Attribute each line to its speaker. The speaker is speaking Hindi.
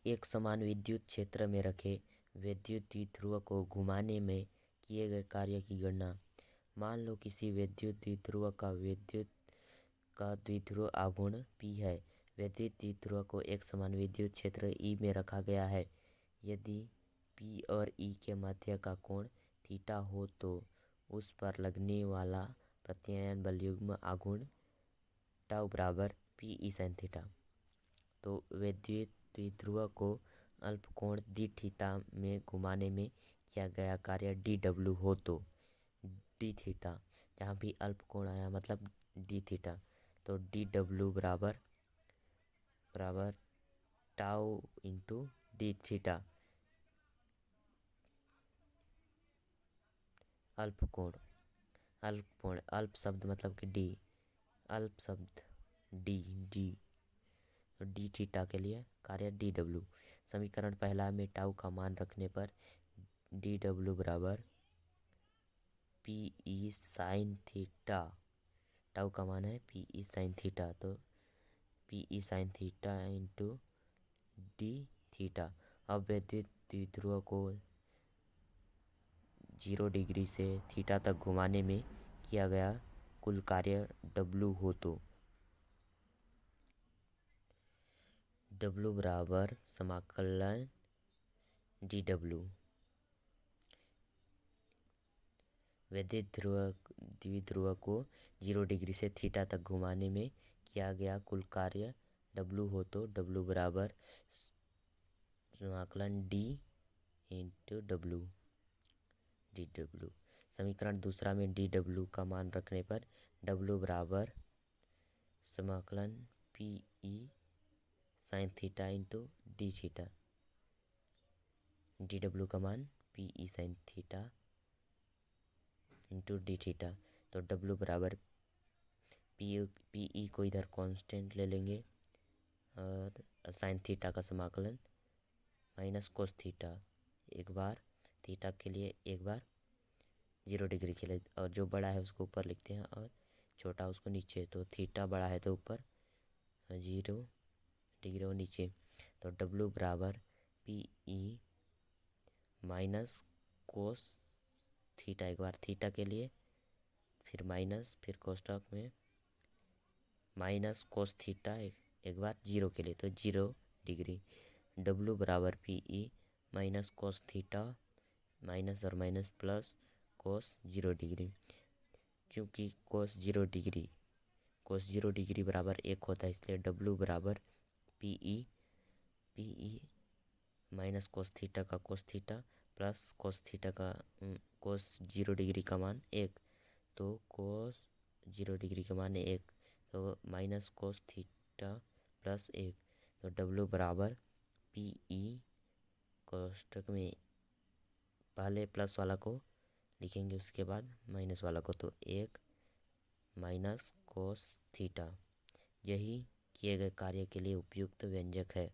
Speaker 1: एक समान विद्युत क्षेत्र में रखे विद्युत द्विध्रुव को घुमाने में किए गए कार्य की गणना। मान लो किसी विद्युत द्विध्रुव का द्विध्रुव आघूर्ण P है। विद्युत द्विध्रुव को एक समान विद्युत क्षेत्र E में रखा गया है। यदि P और E के मध्य का कोण थीटा हो तो उस पर लगने वाला प्रत्यायन बल युग्म आघूर्ण टाउ बराबर P E sin थीटा। तो विद्युत द्विध्रुव को अल्प कोण d थीटा में घुमाने में किया गया कार्य dw हो तो d थीटा, जहाँ भी अल्प कोण आया मतलब d थीटा, तो dw बराबर टाउ इंटू d थीटा। अल्प कोण अल्प शब्द मतलब कि d, अल्प शब्द d, तो d थीटा के लिए कार्य dw। समीकरण पहला में टाउ का मान रखने पर dw बराबर P E sin theta, tau का मान है P E sin थीटा, तो P E sin theta into d theta. अब विद्युत द्विध्रुव को 0 डिग्री से थीटा तक घुमाने में किया गया कुल कार्य W हो तो W बराबर समाकलन dw। विद्युत द्विध्रुव को 0 डिग्री से थीटा तक घुमाने में किया गया कुल कार्य W हो तो W बराबर समाकलन d इंटू dw। समीकरण दूसरा में dw का मान रखने पर W बराबर समाकलन P E sin theta into d theta. dw का मान P E sin theta into d theta, तो W बराबर P E को इधर कांस्टेंट ले लेंगे और साइन थीटा का समाकलन माइनस कोस थीटा, एक बार थीटा के लिए एक बार 0 डिग्री के लिए, और जो बड़ा है उसको ऊपर लिखते हैं और छोटा उसको नीचे। तो थीटा बड़ा है तो ऊपर 0 डिग्री और नीचे, तो W बराबर P E minus cos theta, एक बार थीटा के लिए फिर माइनस, फिर कोष्ठक में माइनस कोस थीटा एक बार 0 के लिए, तो 0 डिग्री। W बराबर P E minus cos theta minus और माइनस प्लस कोस 0 डिग्री। क्योंकि कोस 0 डिग्री बराबर 1 होता है, इसलिए W बराबर P E minus cos theta का cos theta plus cos theta का कोस 0 डिग्री का मान 1, तो कोस 0 डिग्री का मान 1, तो माइनस कोस थीटा प्लस 1, तो W बराबर P E कोष्ठक में पहले प्लस वाला को लिखेंगे उसके बाद माइनस वाला को, तो 1 माइनस कोस थीटा। यही किए गए कार्य के लिए उपयुक्त व्यंजक है।